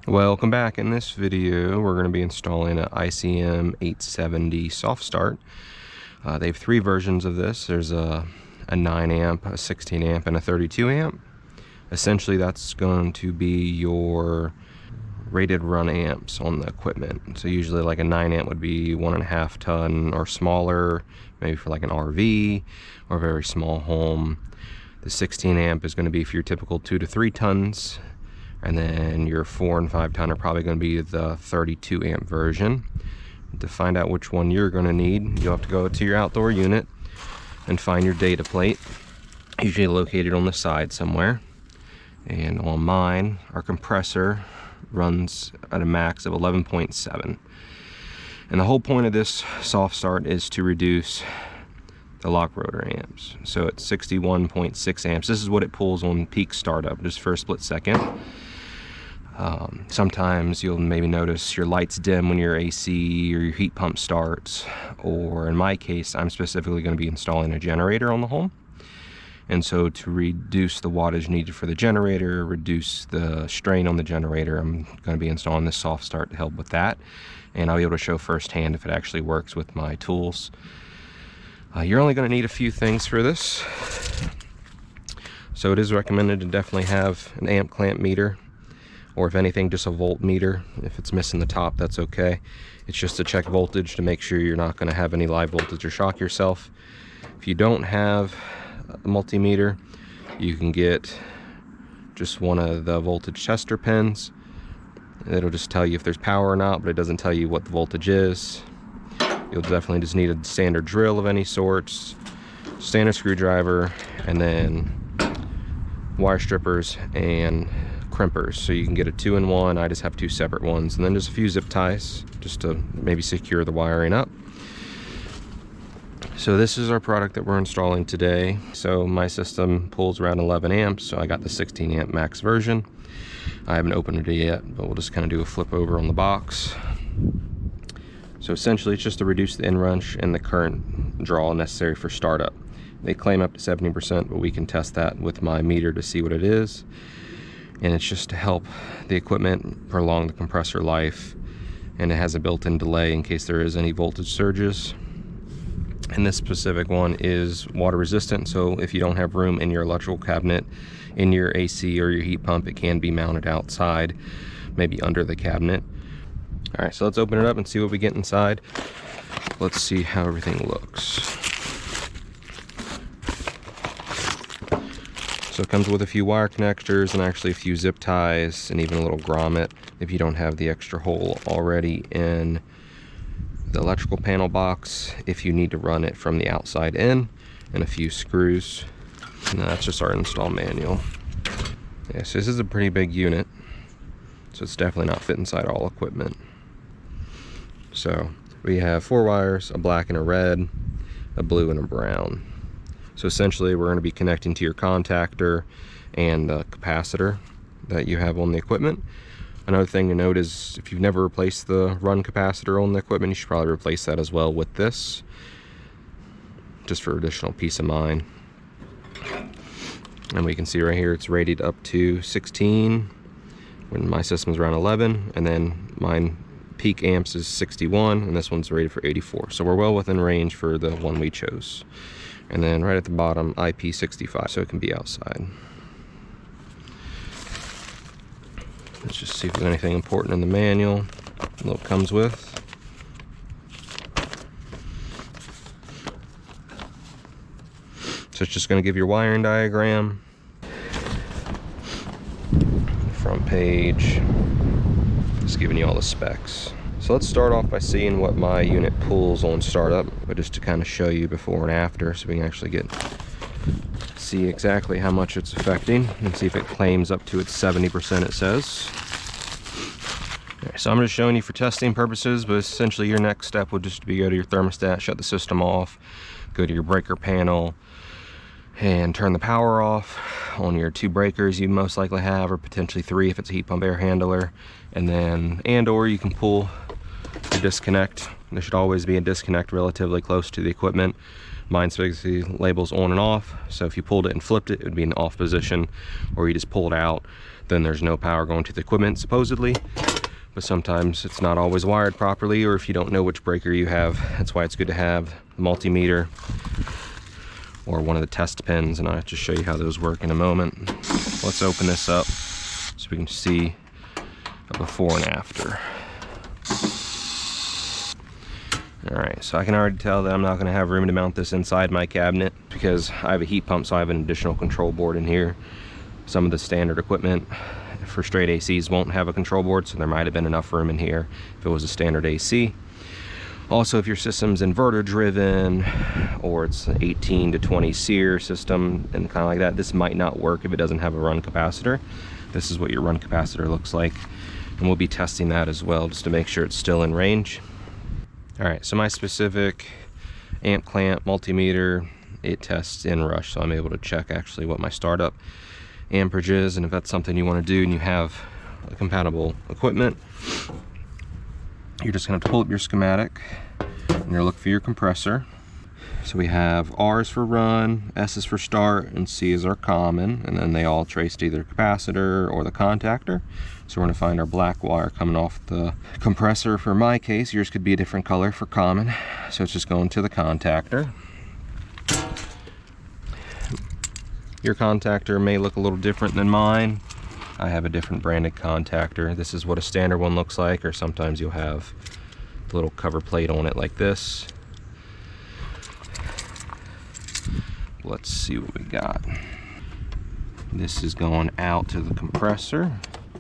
Welcome back. In this video we're going to be installing an ICM870 soft start. They have three versions of this. There's a 9 amp, a 16 amp, and a 32 amp. Essentially that's going to be your rated run amps on the equipment. So usually like a 9 amp would be 1.5 ton or smaller, maybe for like an RV or a very small home. The 16 amp is going to be for your typical 2 to 3 tons. And then your 4 and 5 ton are probably going to be the 32 amp version. To find out which one you're going to need, you'll have to go to your outdoor unit and find your data plate, usually located on the side somewhere. And on mine, our compressor runs at a max of 11.7. And the whole point of this soft start is to reduce the lock rotor amps. So it's 61.6 amps. This is what it pulls on peak startup, just for a split second. Sometimes you'll maybe notice your lights dim when your AC or your heat pump starts, or in my case, I'm specifically going to be installing a generator on the home. And so to reduce the wattage needed for the generator, reduce the strain on the generator, I'm going to be installing this soft start to help with that. And I'll be able to show firsthand if it actually works with my tools. You're only going to need a few things for this. So it is recommended to definitely have an amp clamp meter, or if anything, just a voltmeter. If it's missing the top, that's okay. It's just to check voltage to make sure you're not going to have any live voltage or shock yourself. If you don't have a multimeter, you can get just one of the voltage tester pins. It'll just tell you if there's power or not, but it doesn't tell you what the voltage is. You'll definitely just need a standard drill of any sorts, standard screwdriver, and then wire strippers and crimpers. So you can get a 2-in-1. I just have 2 separate ones, and then just a few zip ties just to maybe secure the wiring up. So this is our product that we're installing today. So my system pulls around 11 amps, so I got the 16 amp max version. I haven't opened it yet, but we'll just kind of do a flip over on the box. So essentially it's just to reduce the inrush and the current draw necessary for startup. They claim up to 70%, but we can test that with my meter to see what it is. And it's just to help the equipment prolong the compressor life, and it has a built-in delay in case there is any voltage surges. And this specific one is water resistant, so if you don't have room in your electrical cabinet, in your AC or your heat pump, it can be mounted outside, maybe under the cabinet. Alright, so let's open it up and see what we get inside. Let's see how everything looks. So it comes with a few wire connectors and actually a few zip ties and even a little grommet if you don't have the extra hole already in the electrical panel box, if you need to run it from the outside in, and a few screws. And that's just our install manual. Yeah, so this is a pretty big unit, so it's definitely not fit inside all equipment. So we have 4 wires, a black and a red, a blue and a brown. So essentially we're going to be connecting to your contactor and the capacitor that you have on the equipment. Another thing to note is if you've never replaced the run capacitor on the equipment, you should probably replace that as well with this, just for additional peace of mind. And we can see right here it's rated up to 16 when my system's around 11, and then mine peak amps is 61, and this one's rated for 84. So we're well within range for the one we chose. And then right at the bottom, IP65, so it can be outside. Let's just see if there's anything important in the manual that it comes with. So it's just going to give your wiring diagram. Front page, just giving you all the specs. So let's start off by seeing what my unit pulls on startup, but just to kind of show you before and after, so we can actually see exactly how much it's affecting and see if it claims up to its 70%, it says. Okay, so I'm just showing you for testing purposes, but essentially your next step would just be go to your thermostat, shut the system off, go to your breaker panel, and turn the power off on your 2 breakers you most likely have, or potentially 3 if it's a heat pump air handler. And then, or you can pull the disconnect. There should always be a disconnect relatively close to the equipment. Mine's basically labels on and off, so if you pulled it and flipped it, it would be in the off position, or you just pull it out. then there's no power going to the equipment supposedly. But sometimes it's not always wired properly, or if you don't know which breaker you have, that's why it's good to have the multimeter or one of the test pins, and I'll just show you how those work in a moment. Let's open this up so we can see a before and after. Alright, so I can already tell that I'm not going to have room to mount this inside my cabinet because I have a heat pump, so I have an additional control board in here. Some of the standard equipment for straight ACs won't have a control board, so there might have been enough room in here if it was a standard AC. Also, if your system's inverter driven or it's an 18 to 20 SEER system and kind of like that, this might not work if it doesn't have a run capacitor. This is what your run capacitor looks like, and we'll be testing that as well just to make sure it's still in range. Alright, so my specific amp clamp multimeter, it tests in rush, so I'm able to check actually what my startup amperage is, and if that's something you want to do and you have a compatible equipment, you're just going to pull up your schematic and you're looking for your compressor. So we have R is for run, S is for start, and C is our common, and then they all trace to either capacitor or the contactor. So we're going to find our black wire coming off the compressor. For my case, yours could be a different color for common, so it's just going to the contactor. Your contactor may look a little different than mine. I have a different branded contactor. This is what a standard one looks like, or sometimes you'll have the little cover plate on it like this. Let's see what we got. This is going out to the compressor,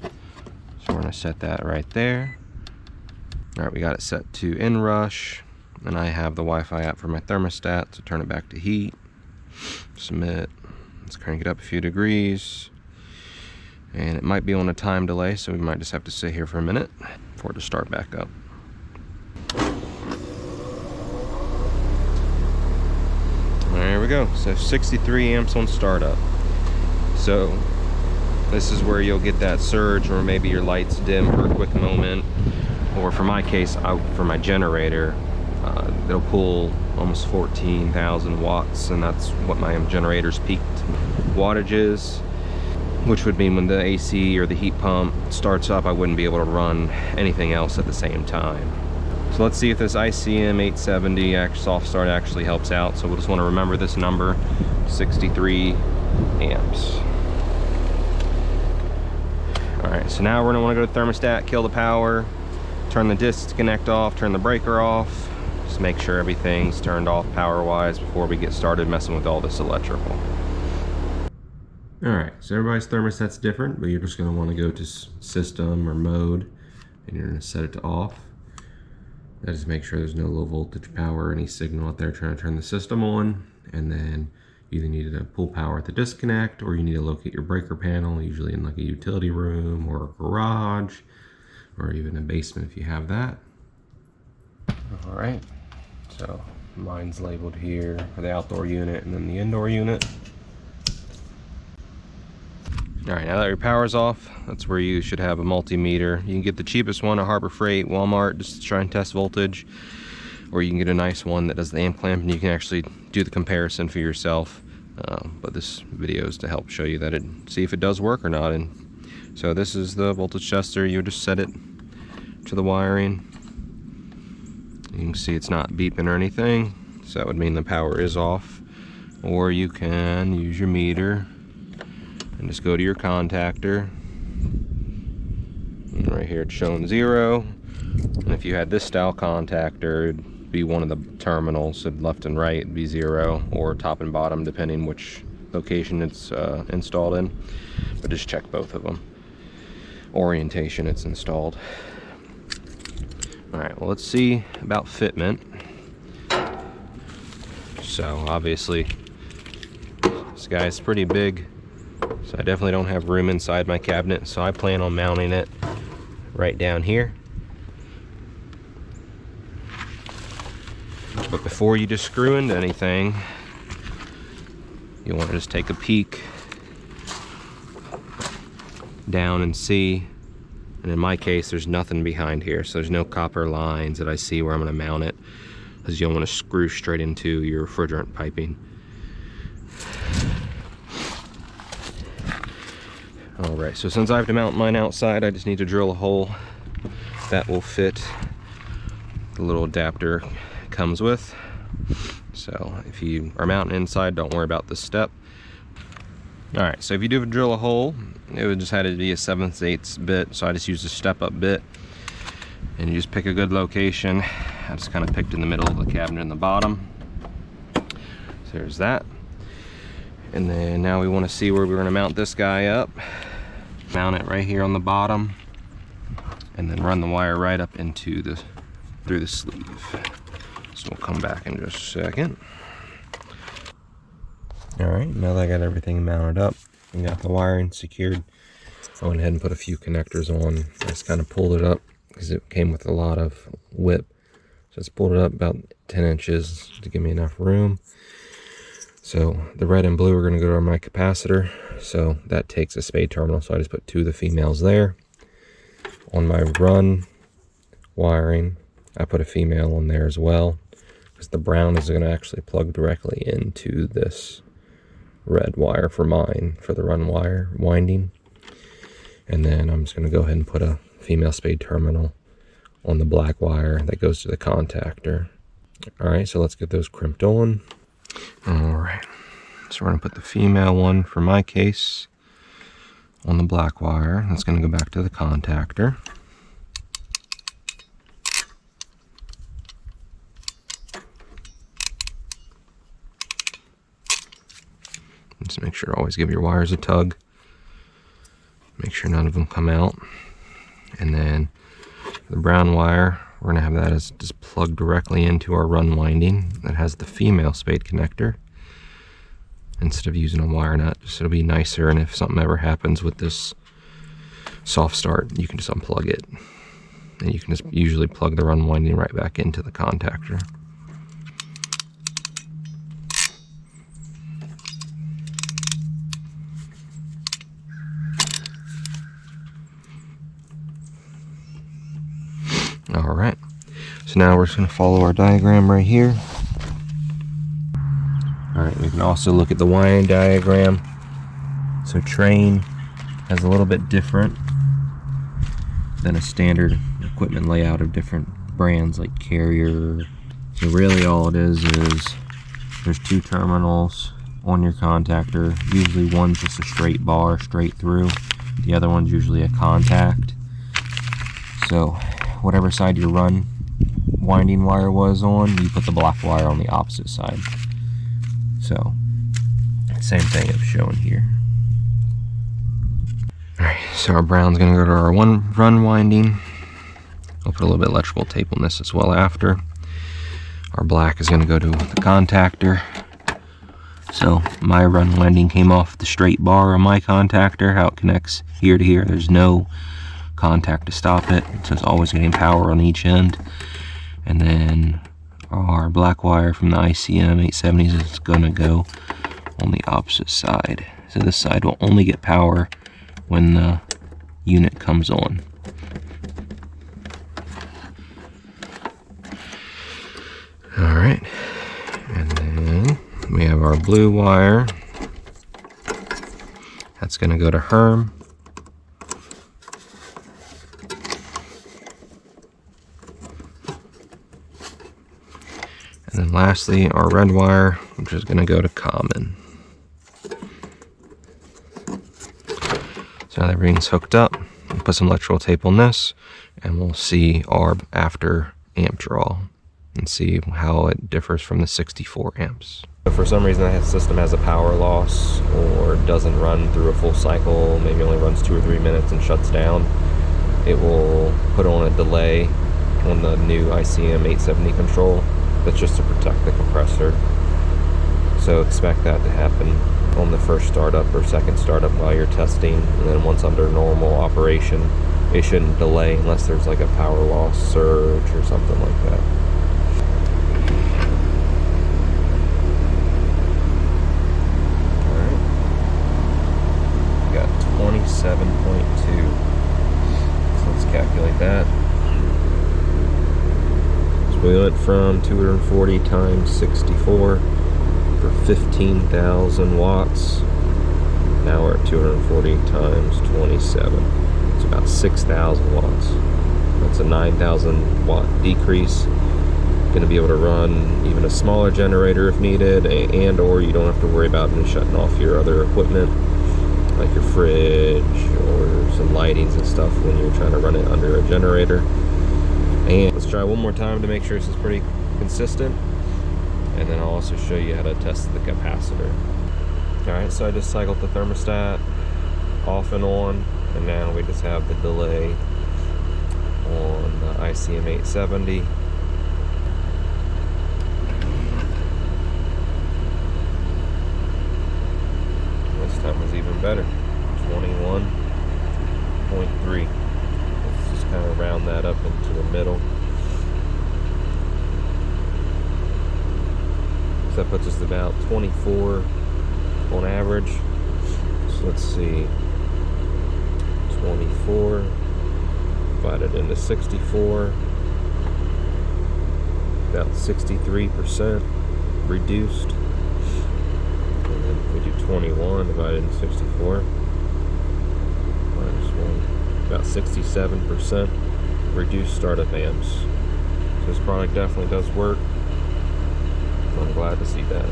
so we're going to set that right there. All right, we got it set to inrush, and I have the Wi-Fi app for my thermostat, so turn it back to heat, submit. Let's crank it up a few degrees, and it might be on a time delay, so we might just have to sit here for a minute for it to start back up. There we go. So 63 amps on startup. So this is where you'll get that surge, or maybe your lights dim for a quick moment, or for my case, for my generator, it'll pull almost 14,000 watts, and that's what my generator's peaked wattage is, which would mean when the AC or the heat pump starts up, I wouldn't be able to run anything else at the same time. So let's see if this ICM870 soft start actually helps out. So we'll just want to remember this number, 63 amps. All right, so now we're gonna want to go to thermostat, kill the power, turn the disconnect off, turn the breaker off. Just make sure everything's turned off power-wise before we get started messing with all this electrical. All right, so everybody's thermostat's different, but you're just gonna want to go to system or mode, and you're gonna set it to off. That just make sure there's no low voltage power or any signal out there trying to turn the system on. And then you either need to pull power at the disconnect, or you need to locate your breaker panel, usually in like a utility room or a garage, or even a basement if you have that. All right, so mine's labeled here for the outdoor unit and then the indoor unit. All right, now that your power's off, that's where you should have a multimeter. You can get the cheapest one at Harbor Freight, Walmart, just to try and test voltage. Or you can get a nice one that does the amp clamp, and you can actually do the comparison for yourself. But this video is to help show you that see if it does work or not. And so this is the voltage tester. You just set it to the wiring. You can see it's not beeping or anything, so that would mean the power is off. Or you can use your meter and just go to your contactor, and right here it's showing 0. And if you had this style contactor, it'd be one of the terminals, so left and right it'd be 0, or top and bottom depending which location it's installed in. But just check both of them. Orientation it's installed. Alright, well, let's see about fitment. So obviously this guy's pretty big, so I definitely don't have room inside my cabinet, so I plan on mounting it right down here. But before you just screw into anything, you want to just take a peek down and see. And in my case, there's nothing behind here, so there's no copper lines that I see where I'm going to mount it, because you don't want to screw straight into your refrigerant piping. Alright, so since I have to mount mine outside, I just need to drill a hole that will fit the little adapter it comes with. So if you are mounting inside, don't worry about this step. Alright, so if you do drill a hole, it would just have to be a 7/8 bit, so I just used a step-up bit. And you just pick a good location. I just kind of picked in the middle of the cabinet in the bottom. So there's that. And then now we want to see where we're going to mount this guy up. Mount it right here on the bottom, and then run the wire right up into the through the sleeve. So we'll come back in just a second. Alright, now that I got everything mounted up and got the wiring secured, I went ahead and put a few connectors on. I just kind of pulled it up because it came with a lot of whip. So just pulled it up about 10 inches to give me enough room. So the red and blue are going to go to my capacitor. So that takes a spade terminal. So I just put 2 of the females there. On my run wiring, I put a female on there as well, because the brown is going to actually plug directly into this red wire for mine, for the run wire winding. And then I'm just going to go ahead and put a female spade terminal on the black wire that goes to the contactor. Alright, so let's get those crimped on. Alright, so we're going to put the female one, for my case, on the black wire. That's going to go back to the contactor. Just make sure to always give your wires a tug. Make sure none of them come out. And then the brown wire, we're going to have that as just plugged directly into our run winding that has the female spade connector, instead of using a wire nut. Just it'll be nicer, and if something ever happens with this soft start, you can just unplug it. And you can just usually plug the run winding right back into the contactor. Alright, so now we're just going to follow our diagram right here. Alright, we can also look at the wiring diagram. So Train has a little bit different than a standard equipment layout of different brands like Carrier. So really all it is there's 2 terminals on your contactor. Usually one's just a straight bar straight through. The other one's usually a contact. So whatever side your run winding wire was on, you put the black wire on the opposite side. So same thing is shown here. Alright, so our brown's going to go to our run winding. I'll put a little bit of electrical tape on this as well after. Our black is going to go to the contactor. So my run winding came off the straight bar on my contactor, how it connects here to here. There's no contact to stop it, so it's always getting power on each end. And then our black wire from the ICM870 is going to go on the opposite side. So this side will only get power when the unit comes on. Alright, and then we have our blue wire. That's going to go to Herm. And then lastly, our red wire, which is going to go to Common. So now that everything's hooked up, we'll put some electrical tape on this, and we'll see our after amp draw and see how it differs from the 64 amps. If for some reason that system has a power loss or doesn't run through a full cycle, maybe only runs 2 or 3 minutes and shuts down, it will put on a delay on the new ICM870 control. That's just to protect the compressor. So expect that to happen on the first startup or second startup while you're testing, and then once under normal operation, it shouldn't delay unless there's like a power loss surge or something like that. Alright. Got 27.2. So let's calculate that. We went from 240 times 64 for 15,000 watts. Now we're at 240 times 27. It's about 6,000 watts. That's a 9,000 watt decrease. Going to be able to run even a smaller generator if needed, and or you don't have to worry about shutting off your other equipment like your fridge or some lightings and stuff when you're trying to run it under a generator. And let's try one more time to make sure this is pretty consistent, and then I'll also show you how to test the capacitor. Alright, so I just cycled the thermostat off and on, and now we just have the delay on the ICM870. This time was even better, 21.3. Let's just kind of round that up into the middle. So that puts us about 24 on average. So let's see, 24 divided into 64, about 63% reduced. And then if we do 21 divided into 64 minus 1, about 67% reduced startup amps. So this product definitely does work. I'm glad to see that.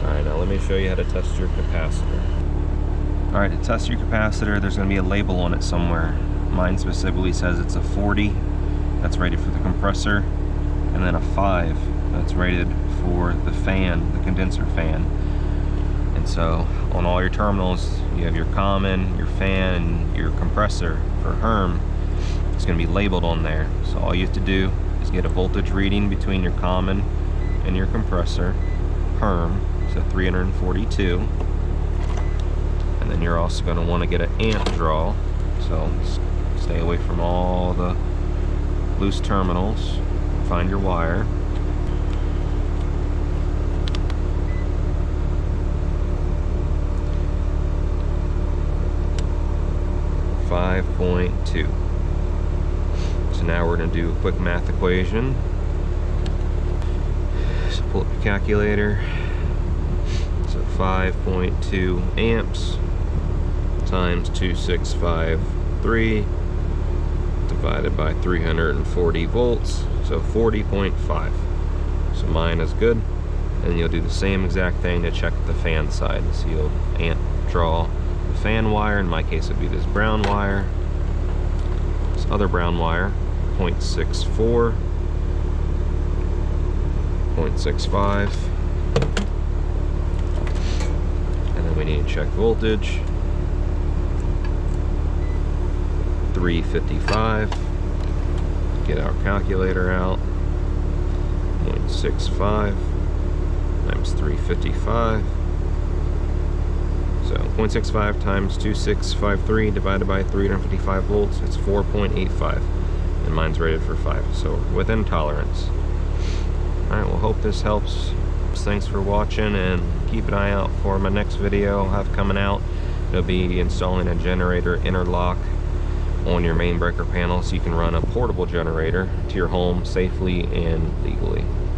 Alright, now let me show you how to test your capacitor. Alright, to test your capacitor, there's going to be a label on it somewhere. Mine specifically says it's a 40, that's rated for the compressor, and then a 5, that's rated for the fan, the condenser fan. And so, on all your terminals, you have your common, your fan, and your compressor for Herm. It's going to be labeled on there. So all you have to do is get a voltage reading between your common and your compressor, Herm. So 342, and then you're also going to want to get an amp draw, so stay away from all the loose terminals, find your wire. .2. So now we're going to do a quick math equation. So pull up your calculator. 5.2 amps times 2653 divided by 340 volts, so 40.5. So mine is good. And you'll do the same exact thing to check the fan side. So you'll amp draw the fan wire. In my case, it would be this brown wire. This other brown wire, 0.64, 0.65. We need to check voltage, 355. Get our calculator out. 0.65 times 355. So 0.65 times 2653 divided by 355 volts, it's 4.85. And mine's rated for 5, so within tolerance. Alright, well, hope this helps. Thanks for watching, and keep an eye out for my next video I'll have coming out. It'll be installing a generator interlock on your main breaker panel so you can run a portable generator to your home safely and legally.